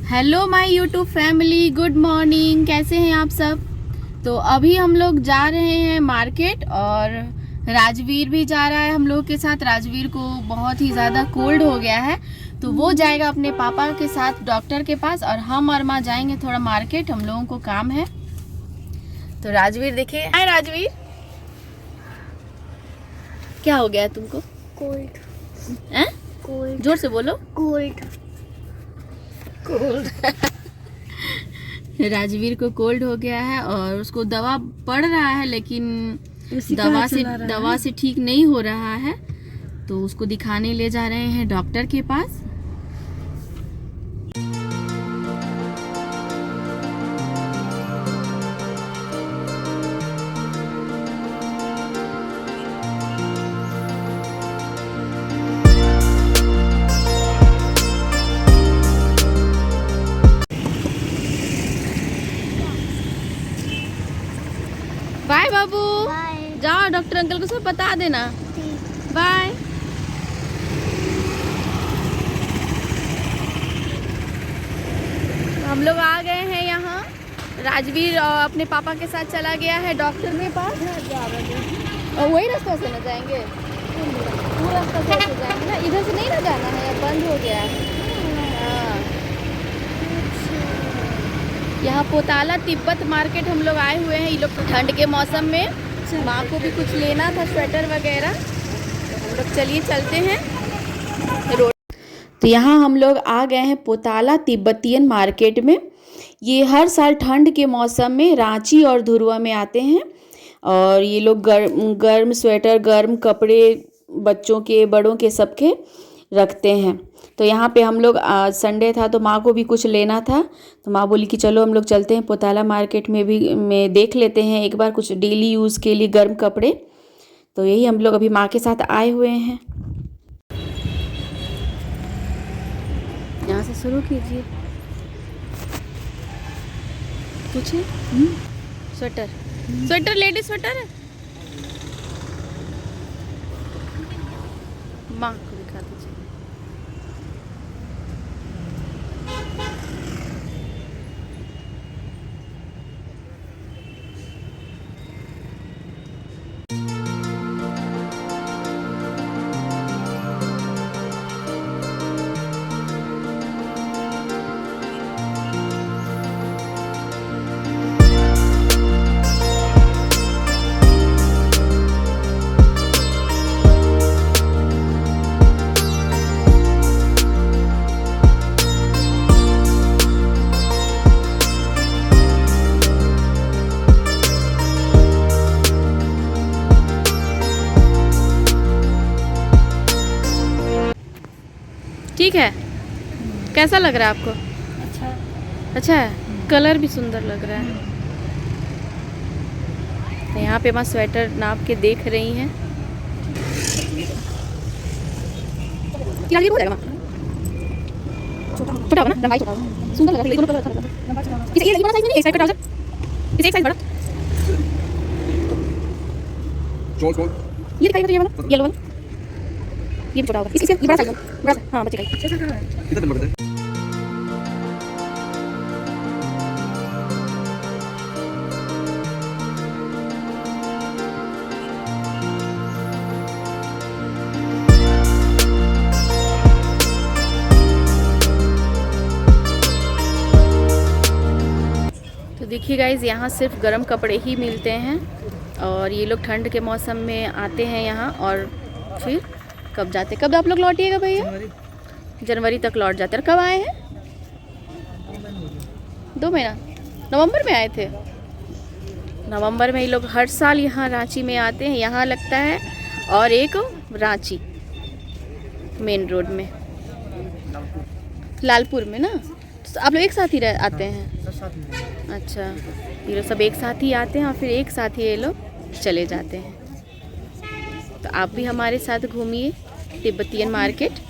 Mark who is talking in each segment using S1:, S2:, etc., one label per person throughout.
S1: Hello my YouTube family, good morning. कैसे हैं आप सब? तो अभी हम लोग जा रहे हैं मार्केट और राजवीर भी जा रहा है हम लोग के साथ। राजवीर को बहुत ही ज़्यादा कोल्ड हो गया है तो वो जाएगा अपने पापा के साथ डॉक्टर के पास और हम और माँ जाएंगे थोड़ा मार्केट, हम लोगों को काम है। तो राजवीर देखिए, हाय राजवीर, क्या हो गया है तुमको?
S2: कोल्ड।
S1: हैं?
S2: कोल्ड।
S1: जोर से बोलो।
S2: कोल्ड। कोल्ड।
S1: राजवीर को कोल्ड हो गया है और उसको दवा पड़ रहा है लेकिन दवा से ठीक नहीं हो रहा है, तो उसको दिखाने ले जा रहे हैं डॉक्टर के पास। बाय बाबू,
S2: बाय।
S1: जाओ डॉक्टर अंकल को सब बता देना। बाय। हम लोग आ गए हैं यहाँ। राजवीर अपने पापा के साथ चला गया है डॉक्टर के पास और वही रास्ते से न जाएंगे, वो रास्ता से ऐसे जाएंगे ना, इधर से नहीं ना जाना है, बंद हो गया है। हाँ, यहाँ पोताला तिब्बत मार्केट हम लोग आए हुए हैं। ये लोग ठंड के मौसम में माँ को भी कुछ लेना था, स्वेटर वगैरह, तो हम लोग चलिए चलते हैं रोड। तो यहाँ हम लोग आ गए हैं पोताला तिब्बतियन मार्केट में। ये हर साल ठंड के मौसम में रांची और धुरवा में आते हैं और ये लोग गर्म स्वेटर, गर्म कपड़े बच्चों के बड़ों के सबके रखते हैं। तो यहाँ पे हम लोग संडे था तो माँ को भी कुछ लेना था, तो माँ बोली कि चलो हम लोग चलते हैं पोताला मार्केट में देख लेते हैं एक बार कुछ डेली यूज़ के लिए गर्म कपड़े। तो यही हम लोग अभी माँ के साथ आए हुए हैं। यहाँ से शुरू कीजिए। पूछिए। स्वेटर, स्वेटर, लेडीज स्वेटर है। माँ को दिखा दीजिए। ठीक है, कैसा लग रहा है आपको? अच्छा है, कलर भी सुंदर लग रहा है। तो यहाँ पे माँ स्वेटर नाप के देख रही हैं। क्या हो जाएगा माँ? छोटा होगा ना, लंबाई छोटा होगा, सुंदर लग रहा है, दोनों कलर अच्छा लग रहा है। इसे ये वाला साइज नहीं, एक साइज का ट्राउजर, इसे एक साइज बड़ा। ये दिखाइए तो ये वाला, येलो वाला, ये भी छोटा होगा, इससे ये बड़ा साइज होगा, बड़ा, हाँ बच्चे का कितना दिन लगता है? तो देखिए गाइज, यहाँ सिर्फ गर्म कपड़े ही मिलते हैं और ये लोग ठंड के मौसम में आते हैं यहाँ और फिर कब जाते, कब आप लोग लौटिएगा भैया? जनवरी तक लौट जाते हैं। कब आए हैं? 2 महीना, नवंबर में आए थे। नवंबर में ये लोग हर साल यहाँ रांची में आते हैं, यहाँ लगता है, और एक रांची मेन रोड में, लालपुर में ना। तो आप लोग एक साथ ही आते हैं? अच्छा, ये लोग सब एक साथ ही आते हैं और फिर एक साथ ही ये लोग चले जाते हैं। तो आप भी हमारे साथ घूमिए तिब्बतियन मार्केट।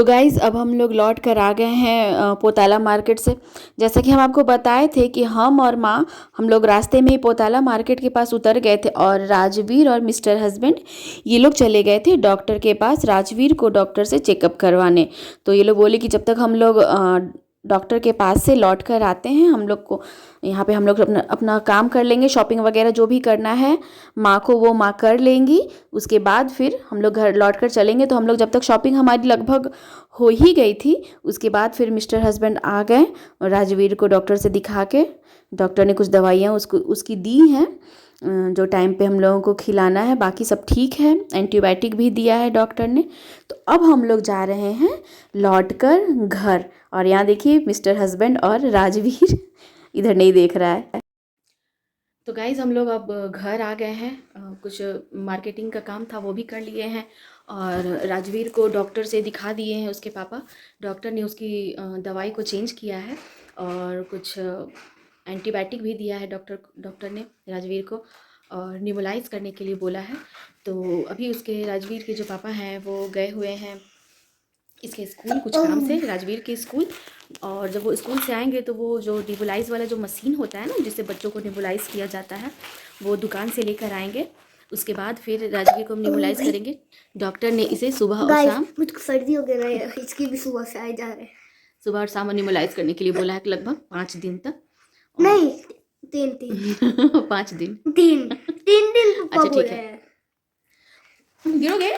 S1: तो गाइज़ अब हम लोग लौट कर आ गए हैं पोताला मार्केट से। जैसा कि हम आपको बताए थे कि हम और माँ हम लोग रास्ते में ही पोताला मार्केट के पास उतर गए थे और राजवीर और मिस्टर हस्बैंड ये लोग चले गए थे डॉक्टर के पास राजवीर को डॉक्टर से चेकअप करवाने। तो ये लोग बोले कि जब तक हम लोग डॉक्टर के पास से लौट कर आते हैं हम लोग को यहाँ पे हम लोग अपना अपना काम कर लेंगे, शॉपिंग वगैरह जो भी करना है माँ को वो माँ कर लेंगी। उसके बाद फिर हम लोग घर लौट कर चलेंगे। तो हम लोग जब तक शॉपिंग हमारी लगभग हो ही गई थी उसके बाद फिर मिस्टर हस्बैंड आ गए और राजवीर को डॉक्टर से दिखा के डॉक्टर ने कुछ दवाइयाँ उसकी दी हैं जो टाइम पे हम लोगों को खिलाना है। बाकी सब ठीक है, एंटीबायोटिक भी दिया है डॉक्टर ने। तो अब हम लोग जा रहे हैं लौट कर घर। और यहाँ देखिए मिस्टर हस्बैंड और राजवीर इधर नहीं देख रहा है। तो गाइज़ हम लोग अब घर आ गए हैं। कुछ मार्केटिंग का काम था वो भी कर लिए हैं और राजवीर को डॉक्टर से दिखा दिए हैं उसके पापा। डॉक्टर ने उसकी दवाई को चेंज किया है और कुछ एंटीबायोटिक भी दिया है डॉक्टर ने राजवीर को और निबुलाइज करने के लिए बोला है। तो अभी उसके राजवीर के जो पापा हैं वो गए हुए हैं इसके स्कूल कुछ काम से, राजवीर के स्कूल। और जब वो स्कूल से आएंगे तो वो जो निबुलाइज वाला जो मशीन होता है ना जिससे बच्चों को निबुलाइज किया जाता है वो दुकान से लेकर आएंगे। उसके बाद फिर राजवीर को निबुलाइज करेंगे। डॉक्टर ने इसे सुबह और शाम,
S2: मुझको सर्दी हो गया है, इसकी भी सुबह से आए जा रहे हैं,
S1: सुबह और शाम निबुलाइज करने के लिए बोला है लगभग 5 दिन तक।
S2: नहीं 3
S1: 5 दिन
S2: 3 दिन
S1: अच्छा ठीक है। गिरोगे?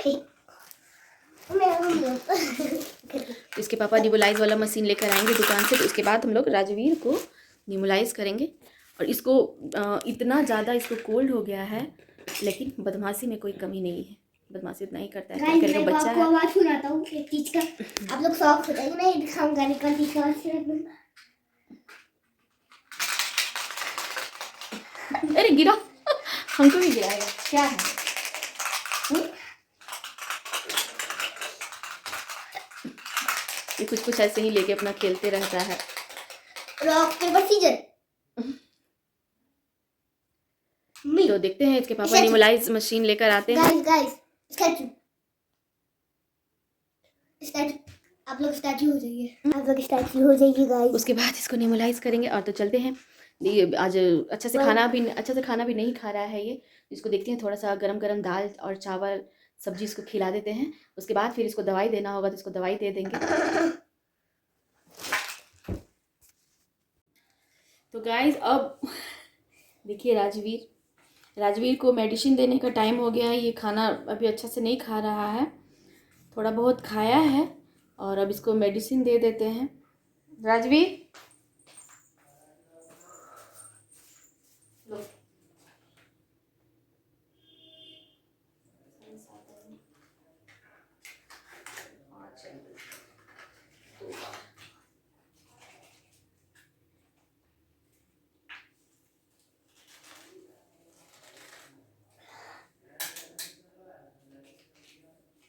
S1: इसके पापा निबुलाइज वाला मशीन लेकर आएंगे दुकान से। तो उसके बाद हम लोग राजवीर को निबुलाइज करेंगे। और इसको इतना ज़्यादा इसको कोल्ड हो गया है लेकिन बदमाशी में कोई कमी नहीं है, बदमाशी इतना ही करता है। क्या करेगा बच्चा है।
S2: आवाज़ सुनाता हूँ एक चीज का, आप लोग शौक हो जाएंगे। नहीं दिखाऊंगा, निकल दिखा।
S1: अरे गिरा, हमको भी गिराएगा क्या है। ये कुछ ऐसे ही लेके अपना खेलते रहता है।
S2: Rock paper scissor.
S1: तो देखते हैं इसके पापा निबुलाइज मशीन लेकर आते हैं।
S2: गाइस स्टैचू आप लोग स्टैचू हो जाइए, गाइस।
S1: उसके बाद इसको निबुलाइज करेंगे और तो चलते हैं। ये आज अच्छा से खाना भी नहीं खा रहा है ये। इसको देखते हैं थोड़ा सा गरम गरम दाल और चावल सब्जी इसको खिला देते हैं। उसके बाद फिर इसको दवाई देना होगा तो इसको दवाई दे देंगे। तो गाइज अब देखिए राजवीर को मेडिसिन देने का टाइम हो गया है। ये खाना अभी अच्छा से नहीं खा रहा है, थोड़ा बहुत खाया है और अब इसको मेडिसिन दे देते हैं। राजवीर लो।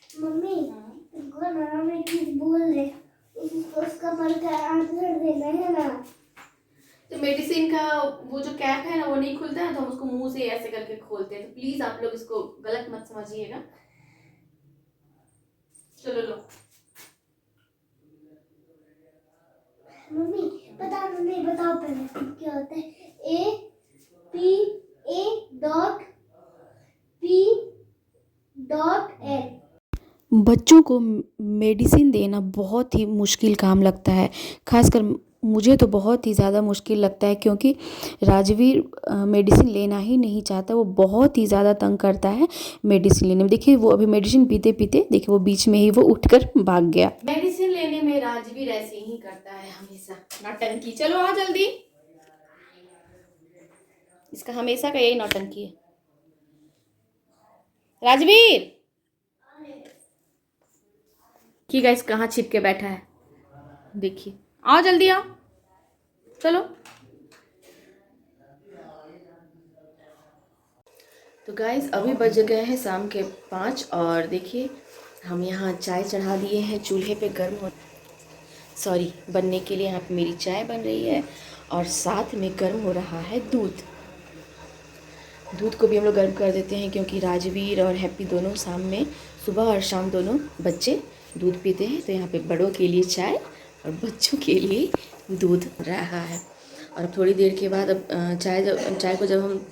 S2: मम्मी उनको नाम एक चीज बोल दे, उसका पर का आंसर देना है ना।
S1: तो मेडिसिन का वो जो कैप है ना वो नहीं खुलता है तो हम उसको मुंह से ऐसे करके खोलते हैं। तो प्लीज आप लोग इसको गलत मत समझिएगा। चलो लो।
S2: मम्मी बताओ पहले क्या होता है। A.P.A.P.L
S1: बच्चों को मेडिसिन देना बहुत ही मुश्किल काम लगता है, खासकर मुझे तो बहुत ही ज़्यादा मुश्किल लगता है क्योंकि राजवीर मेडिसिन लेना ही नहीं चाहता। वो बहुत ही ज़्यादा तंग करता है मेडिसिन लेने में। देखिए वो अभी मेडिसिन पीते पीते देखिए वो बीच में ही वो उठकर भाग गया। मेडिसिन लेने में राजवीर ऐसे ही करता है हमेशा, नौटंकी। चलो आ जल्दी, इसका हमेशा का यही नौटंकी है। राजवीर कि गाइस कहाँ छिप के बैठा है, देखिए। आओ जल्दी आओ, चलो। तो गाइस अभी बज गए हैं शाम के 5 और देखिए हम यहाँ चाय चढ़ा दिए हैं चूल्हे पे बनने के लिए। यहाँ पे मेरी चाय बन रही है और साथ में गर्म हो रहा है दूध को भी हम लोग गर्म कर देते हैं क्योंकि राजवीर और हैप्पी दोनों शाम में सुबह और शाम दोनों बच्चे दूध पीते हैं। तो यहाँ पे बड़ों के लिए चाय और बच्चों के लिए दूध रहा है। और अब थोड़ी देर के बाद अब चाय को जब हम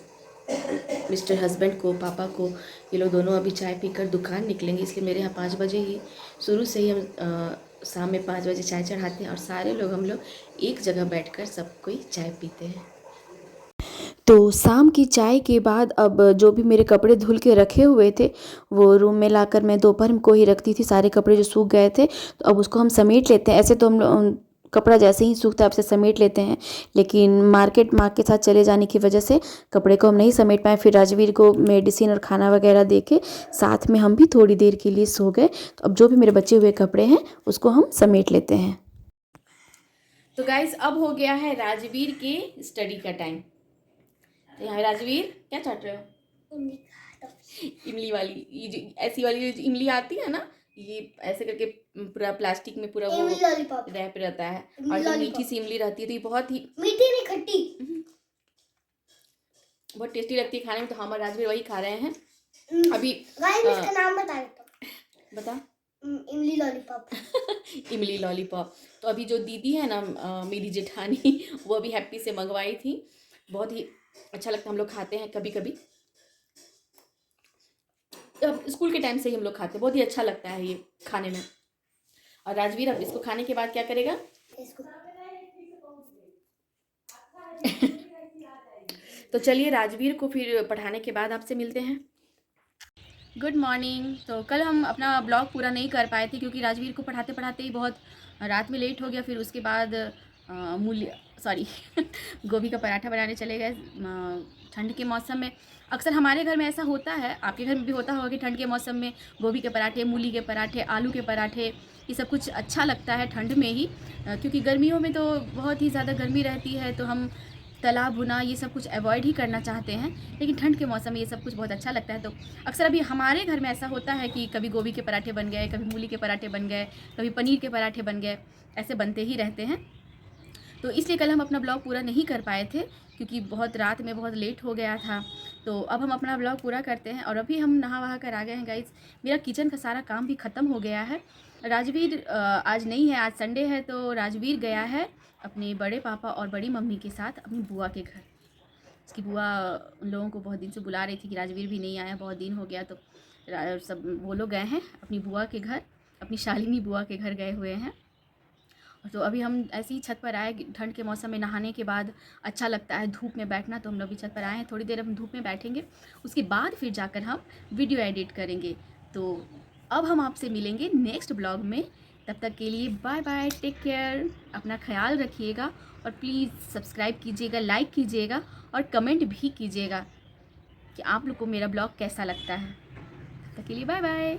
S1: मिस्टर हस्बैंड को, पापा को, ये लोग दोनों अभी चाय पीकर दुकान निकलेंगे, इसलिए मेरे यहाँ 5 बजे ही शुरू से ही हम शाम में 5 बजे चाय चढ़ाते हैं और सारे लोग हम लोग एक जगह बैठकर सब कोई चाय पीते हैं। तो शाम की चाय के बाद अब जो भी मेरे कपड़े धुल के रखे हुए थे वो रूम में लाकर मैं दोपहर को ही रखती थी, सारे कपड़े जो सूख गए थे। तो अब उसको हम समेट लेते हैं। ऐसे तो हम कपड़ा जैसे ही सूखता है आपसे समेट लेते हैं, लेकिन मार्केट माँ के साथ चले जाने की वजह से कपड़े को हम नहीं समेट पाए। फिर राजवीर को मेडिसिन और खाना वगैरह दे के साथ में हम भी थोड़ी देर के लिए सो गए। तो अब जो भी मेरे बचे हुए कपड़े हैं उसको हम समेट लेते हैं। तो गाइस अब हो गया है राजवीर के स्टडी का टाइम। तो यहाँ राजवीर क्या चाट रहे हो? इमली वाली, ये जो ऐसी वाली जो इमली आती है ना, ये ऐसे करके पूरा प्लास्टिक में पूरा वो रैप रहता है और जो मीठी सी इमली रहती है तो ये बहुत ही
S2: मीठी नहीं खट्टी,
S1: बहुत टेस्टी लगती है खाने में। तो हम और राजवीर वही खा रहे हैं अभी।
S2: इसका नाम बता देता हूँ।
S1: बता।
S2: इमली लॉलीपॉप।
S1: इमली लॉलीपॉप। तो अभी जो दीदी है ना मेरी जेठानी, वो अभी हैप्पी से मंगवाई थी। बहुत ही अच्छा लगता है, हम लोग खाते हैं कभी कभी। अब स्कूल के टाइम से ही हम लोग खाते हैं, बहुत ही अच्छा लगता है ये खाने में। और राजवीर अब इसको खाने के बाद क्या करेगा? तो चलिए राजवीर को फिर पढ़ाने के बाद आपसे मिलते हैं। Good morning. तो कल हम अपना ब्लॉग पूरा नहीं कर पाए थे क्योंकि राजवीर को पढ़ाते पढ़ाते ही बहुत रात में लेट हो गया। फिर उसके बाद गोभी का पराठा बनाने चले गए ठंड के मौसम में। अक्सर हमारे घर में ऐसा होता है, आपके घर में भी होता होगा कि ठंड के मौसम में गोभी के पराठे, मूली के पराठे, आलू के पराठे, ये सब कुछ अच्छा लगता है ठंड में ही। क्योंकि गर्मियों में तो बहुत ही ज़्यादा गर्मी रहती है तो हम तला भुना ये सब कुछ अवॉइड ही करना चाहते हैं, लेकिन ठंड के मौसम में ये सब कुछ बहुत अच्छा लगता है। तो अक्सर अभी हमारे घर में ऐसा होता है कि कभी गोभी के पराठे बन गए, कभी मूली के पराठे बन गए, कभी पनीर के पराठे बन गए, ऐसे बनते ही रहते हैं। तो इसलिए कल हम अपना ब्लॉग पूरा नहीं कर पाए थे क्योंकि बहुत रात में बहुत लेट हो गया था। तो अब हम अपना ब्लॉग पूरा करते हैं और अभी हम नहा वहा कर आ गए हैं गाइस। मेरा किचन का सारा काम भी ख़त्म हो गया है। राजवीर आज नहीं है, आज संडे है, तो राजवीर गया है अपने बड़े पापा और बड़ी मम्मी के साथ अपनी बुआ के घर। उसकी बुआ उन लोगों को बहुत दिन से बुला रही थी कि राजवीर भी नहीं आया, बहुत दिन हो गया। तो सब वो लोग गए हैं अपनी बुआ के घर, अपनी शालिनी बुआ के घर गए हुए हैं। तो अभी हम ऐसे ही छत पर आए, ठंड के मौसम में नहाने के बाद अच्छा लगता है धूप में बैठना, तो हम लोग भी छत पर आए हैं। थोड़ी देर हम धूप में बैठेंगे, उसके बाद फिर जाकर हम वीडियो एडिट करेंगे। तो अब हम आपसे मिलेंगे नेक्स्ट ब्लॉग में। तब तक के लिए बाय बाय, टेक केयर, अपना ख्याल रखिएगा और प्लीज़ सब्सक्राइब कीजिएगा, लाइक कीजिएगा और कमेंट भी कीजिएगा कि आप लोग को मेरा ब्लॉग कैसा लगता है। तब तक के लिए बाय बाय।